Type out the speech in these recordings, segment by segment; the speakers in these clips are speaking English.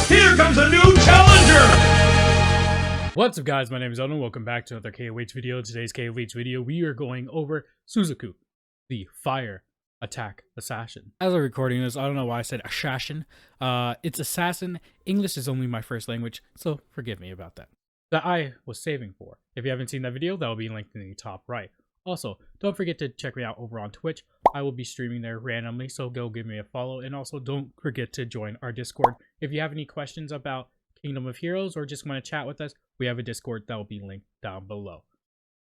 Here comes a new challenger! What's up guys, my name is Elden. Welcome back to another KOH video. In today's KOH video, we are going over Suzaku, the Fire Attack Assassin. As I'm recording this, I don't know why I said assassin. It's assassin. English is only my first language, so forgive me about that. That I was saving for. If you haven't seen that video, that will be linked in the top right. Also, don't forget to check me out over on Twitch. I will be streaming there randomly, so go give me a follow. And also, don't forget to join our Discord. If you have any questions about Kingdom of Heroes or just want to chat with us, we have a Discord that will be linked down below.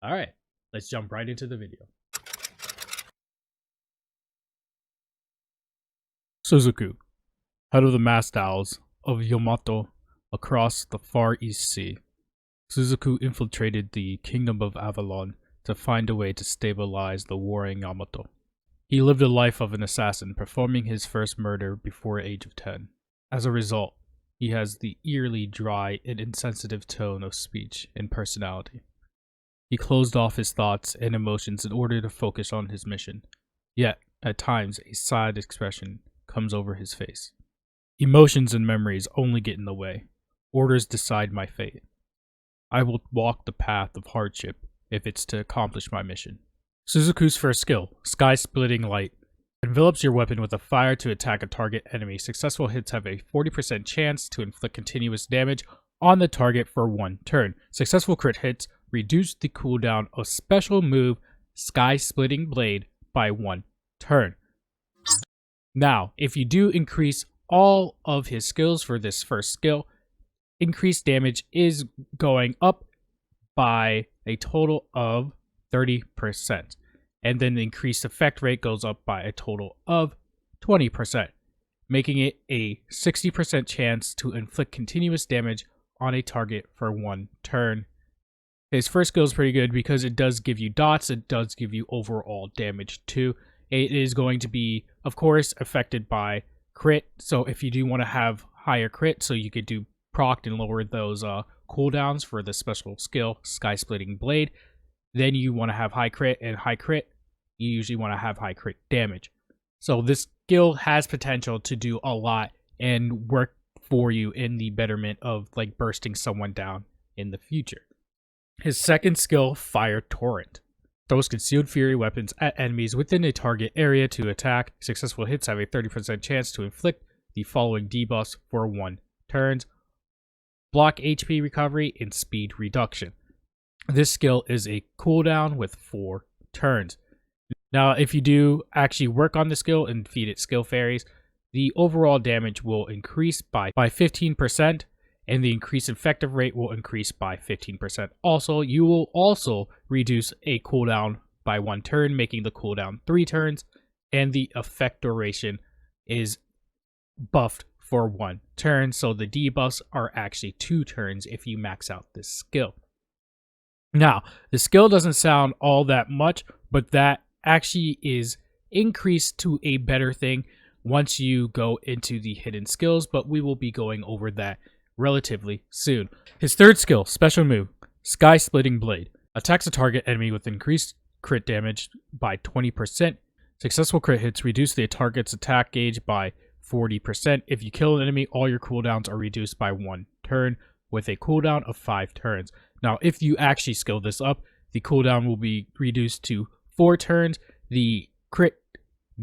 Alright, let's jump right into the video. Suzaku, head of the masked owls of Yamato across the far east sea. Suzaku infiltrated the Kingdom of Avalon to find a way to stabilize the warring Yamato. He lived a life of an assassin, performing his first murder before the age of 10. As a result, he has the eerily dry and insensitive tone of speech and personality. He closed off his thoughts and emotions in order to focus on his mission. Yet, at times, a sad expression comes over his face. Emotions and memories only get in the way. Orders decide my fate. I will walk the path of hardship if it's to accomplish my mission. Suzaku's first skill, Sky Splitting Light, envelops your weapon with a fire to attack a target enemy. Successful hits have a 40% chance to inflict continuous damage on the target for 1 turn. Successful crit hits reduce the cooldown of special move Sky Splitting Blade by 1 turn. Now, if you do increase all of his skills for this first skill, increased damage is going up by a total of 30%. And then the increased effect rate goes up by a total of 20%, making it a 60% chance to inflict continuous damage on a target for 1 turn. His first skill is pretty good because it does give you dots, it does give you overall damage too. It is going to be, of course, affected by crit, so if you do want to have higher crit, so you could do proc and lower those cooldowns for the special skill, Sky Splitting Blade, then you want to have high crit, and high crit, you usually want to have high crit damage. So this skill has potential to do a lot and work for you in the betterment of like bursting someone down in the future. His second skill, Fire Torrent, throws concealed fury weapons at enemies within a target area to attack. Successful hits have a 30% chance to inflict the following debuffs for 1 turns: block HP recovery and speed reduction. This skill is a cooldown with 4 turns. Now, if you do actually work on the skill and feed it skill fairies, the overall damage will increase by 15%, and the increased effective rate will increase by 15%. Also, you will also reduce a cooldown by 1 turn, making the cooldown 3 turns, and the effect duration is buffed for 1 turn, so the debuffs are actually 2 turns if you max out this skill. Now, the skill doesn't sound all that much, but that actually is increased to a better thing once you go into the hidden skills, but we will be going over that relatively soon. His third skill, special move, Sky Splitting Blade, attacks a target enemy with increased crit damage by 20%. Successful crit hits reduce the target's attack gauge by 40%. If you kill an enemy, all your cooldowns are reduced by 1 turn, with a cooldown of 5 turns. Now, if you actually skill this up, the cooldown will be reduced to 4 turns. The crit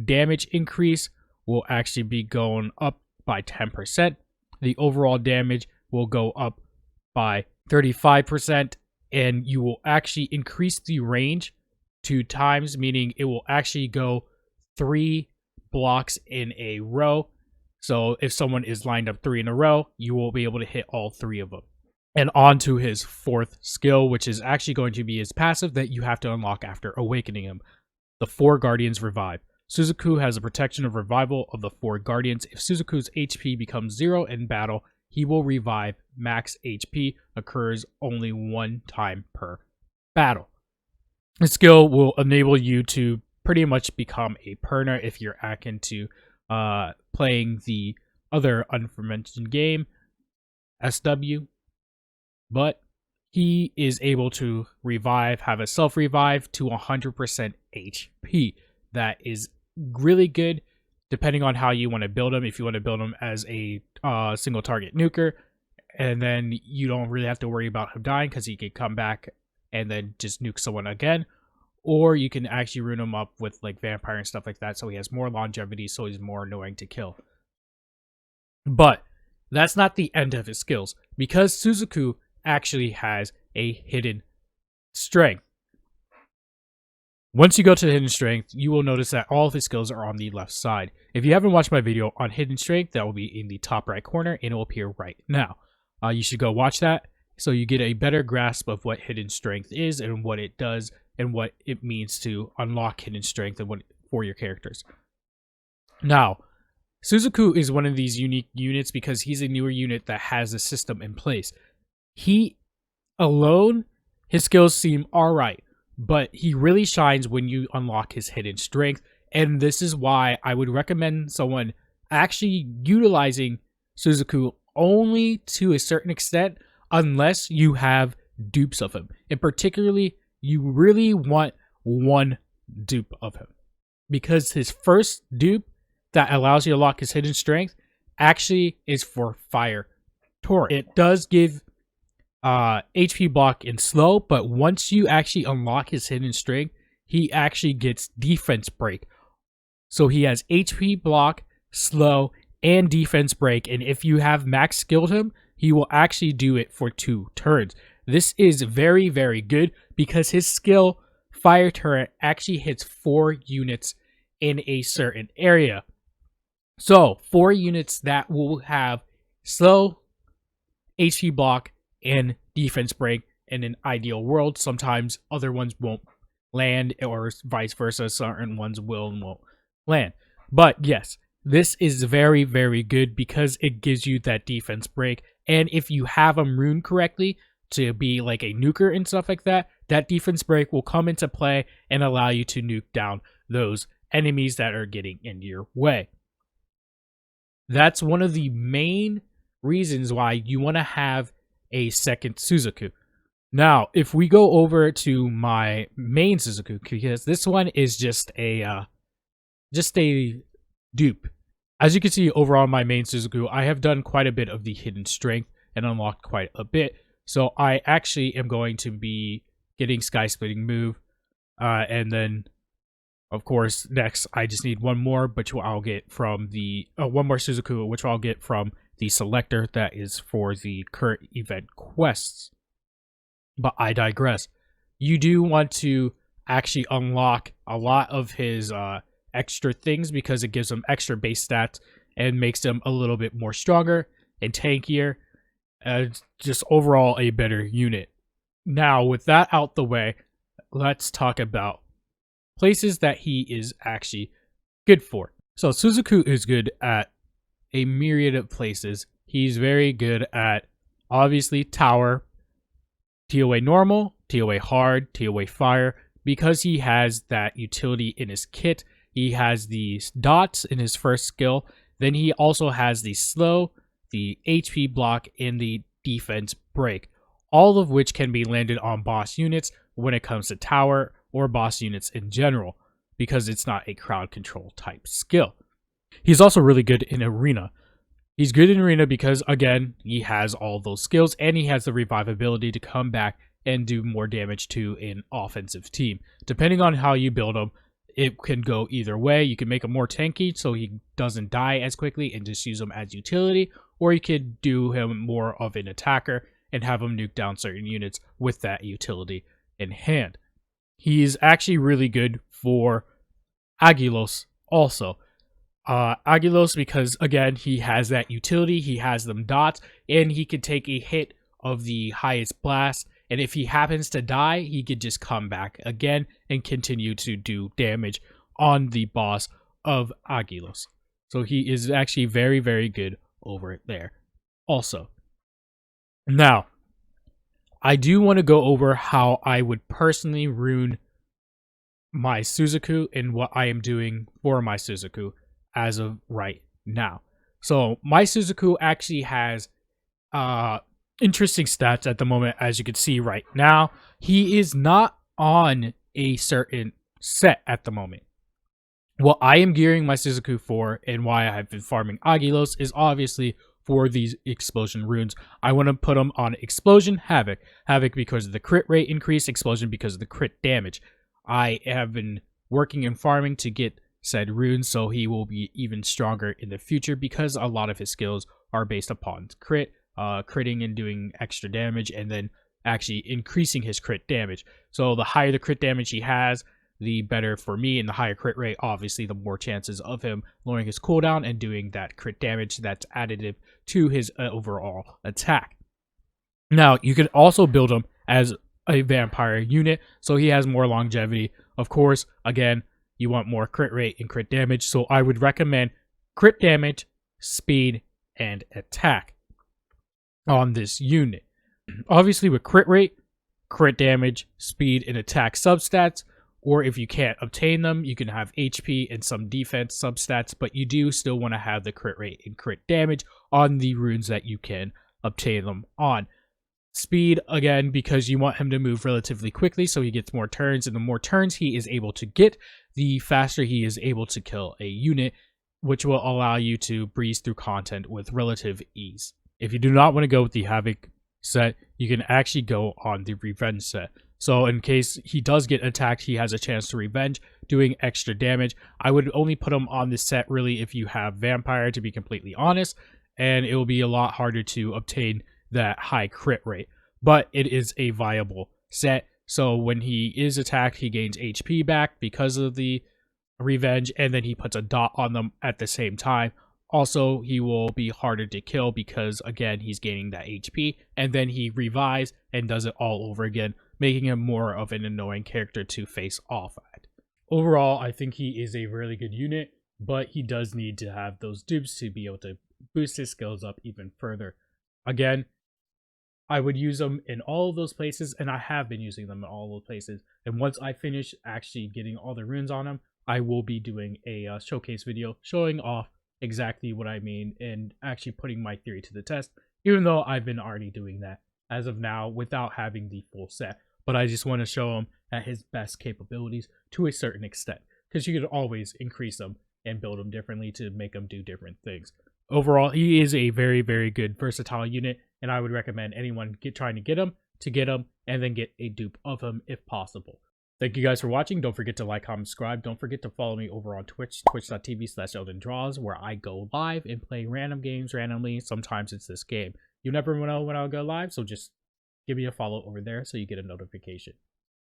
damage increase will actually be going up by 10%. The overall damage will go up by 35%, and you will actually increase the range 2 times, meaning it will actually go 3 blocks in a row. So if someone is lined up 3 in a row, you will be able to hit all 3 of them. And on to his fourth skill, which is actually going to be his passive that you have to unlock after awakening him. The 4 Guardians Revive. Suzaku has a protection of revival of the 4 Guardians. If Suzaku's HP becomes 0 in battle, he will revive. Max HP occurs only 1 time per battle. This skill will enable you to pretty much become a perner if you're akin to playing the other unmentioned game, SW. But he is able to revive, have a self-revive to 100% HP. That is really good depending on how you want to build him. If you want to build him as a single target nuker, and then you don't really have to worry about him dying because he can come back and then just nuke someone again. Or you can actually rune him up with like vampire and stuff like that, so he has more longevity, so he's more annoying to kill. But that's not the end of his skills, because Suzaku actually has a hidden strength. Once you go to hidden strength, you will notice that all of his skills are on the left side. If you haven't watched my video on hidden strength, that will be in the top right corner, and it will appear right now. You should go watch that so you get a better grasp of what hidden strength is and what it does and what it means to unlock hidden strength and what for your characters. Now, Suzaku is one of these unique units because he's a newer unit that has a system in place. He alone, his skills seem alright, but he really shines when you unlock his hidden strength, and this is why I would recommend someone actually utilizing Suzaku only to a certain extent unless you have dupes of him. And particularly, you really want one dupe of him, because his first dupe that allows you to lock his hidden strength actually is for Fire Torrent. It does give HP block and slow, but once you actually unlock his hidden strength, he actually gets defense break. So he has HP block, slow, and defense break, and if you have max skilled him, he will actually do it for 2 turns. This is very, very good because his skill, Fire Turret, actually hits 4 units in a certain area. So, 4 units that will have slow, HP block, and defense break in an ideal world. Sometimes other ones won't land, or vice versa. Certain ones will and won't land. But yes, this is very, very good because it gives you that defense break. And if you have them runed correctly to be like a nuker and stuff like that, that defense break will come into play and allow you to nuke down those enemies that are getting in your way. That's one of the main reasons why you want to have a second Suzaku. Now, if we go over to my main Suzaku, because this one is just a dupe. As you can see over on my main Suzaku, I have done quite a bit of the hidden strength and unlocked quite a bit. So I actually am going to be getting Sky Splitting move, and then of course next I just need one more, which I'll get from the one more Suzaku, which I'll get from the selector that is for the current event quests. But I digress. You do want to actually unlock a lot of his extra things because it gives him extra base stats and makes him a little bit more stronger and tankier. Just overall a better unit. Now, with that out the way, let's talk about places that he is actually good for. So Suzaku is good at a myriad of places. He's very good at, obviously, tower, TOA normal, TOA hard, TOA fire. Because he has that utility in his kit, he has the dots in his first skill. Then he also has the slow, the HP block, and the defense break. All of which can be landed on boss units when it comes to tower or boss units in general, because it's not a crowd control type skill. He's also really good in arena. He's good in arena because, again, he has all those skills and he has the revivability to come back and do more damage to an offensive team. Depending on how you build him, it can go either way. You can make him more tanky so he doesn't die as quickly and just use him as utility, or you could do him more of an attacker and have him nuke down certain units with that utility in hand. He's actually really good for Aguilos also. Aguilos because, again, he has that utility, he has them dots, and he can take a hit of the highest blast, and if he happens to die, he could just come back again and continue to do damage on the boss of Aguilos. So he is actually very, very good over there also. Now, I do want to go over how I would personally rune my Suzaku and what I am doing for my Suzaku as of right now. So my Suzaku actually has interesting stats at the moment, as you can see right now. He is not on a certain set at the moment. what I am gearing my Suzaku for and why I've been farming Agilos is obviously for these explosion runes. I want to put them on Explosion, Havoc. Havoc because of the crit rate increase, Explosion because of the crit damage. I have been working and farming to get said runes so he will be even stronger in the future because a lot of his skills are based upon critting and doing extra damage and then actually increasing his crit damage. So the higher the crit damage he has, the better for me, and the higher crit rate, obviously, the more chances of him lowering his cooldown and doing that crit damage that's additive to his overall attack. Now, you can also build him as a vampire unit, so he has more longevity. Of course, again, you want more crit rate and crit damage, so I would recommend crit damage, speed, and attack on this unit. Obviously, with crit rate, crit damage, speed, and attack substats, or if you can't obtain them, you can have HP and some defense substats, but you do still want to have the crit rate and crit damage on the runes that you can obtain them on. Speed, again, because you want him to move relatively quickly so he gets more turns, and the more turns he is able to get, the faster he is able to kill a unit, which will allow you to breeze through content with relative ease. If you do not want to go with the Havoc set, you can actually go on the Revenge set. So in case he does get attacked, he has a chance to revenge, doing extra damage. I would only put him on this set really if you have Vampire, to be completely honest, and it will be a lot harder to obtain that high crit rate. But it is a viable set, so when he is attacked, he gains HP back because of the revenge, and then he puts a dot on them at the same time. Also, he will be harder to kill because, again, he's gaining that HP, and then he revives and does it all over again, making him more of an annoying character to face off at. Overall, I think he is a really good unit, but he does need to have those dupes to be able to boost his skills up even further. Again, I would use them in all of those places, and I have been using them in all of those places. And once I finish actually getting all the runes on him, I will be doing a showcase video showing off exactly what I mean and actually putting my theory to the test, even though I've been already doing that as of now without having the full set. But I just want to show him at his best capabilities to a certain extent, because you could always increase them and build them differently to make them do different things. Overall, he is a very, very good versatile unit, and I would recommend anyone trying to get him and then get a dupe of him if possible. Thank you guys for watching. Don't forget to like, comment, subscribe. Don't forget to follow me over on Twitch, twitch.tv/EldenDraws, where I go live and play random games randomly. Sometimes it's this game. You never know when I'll go live, so just give me a follow over there so you get a notification.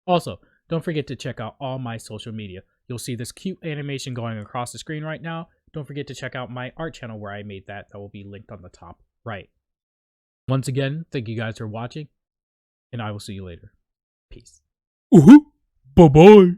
Also, don't forget to check out all my social media. You'll see this cute animation going across the screen right now. Don't forget to check out my art channel where I made that. That will be linked on the top right. Once again, thank you guys for watching, and I will see you later. Peace. Bye-bye.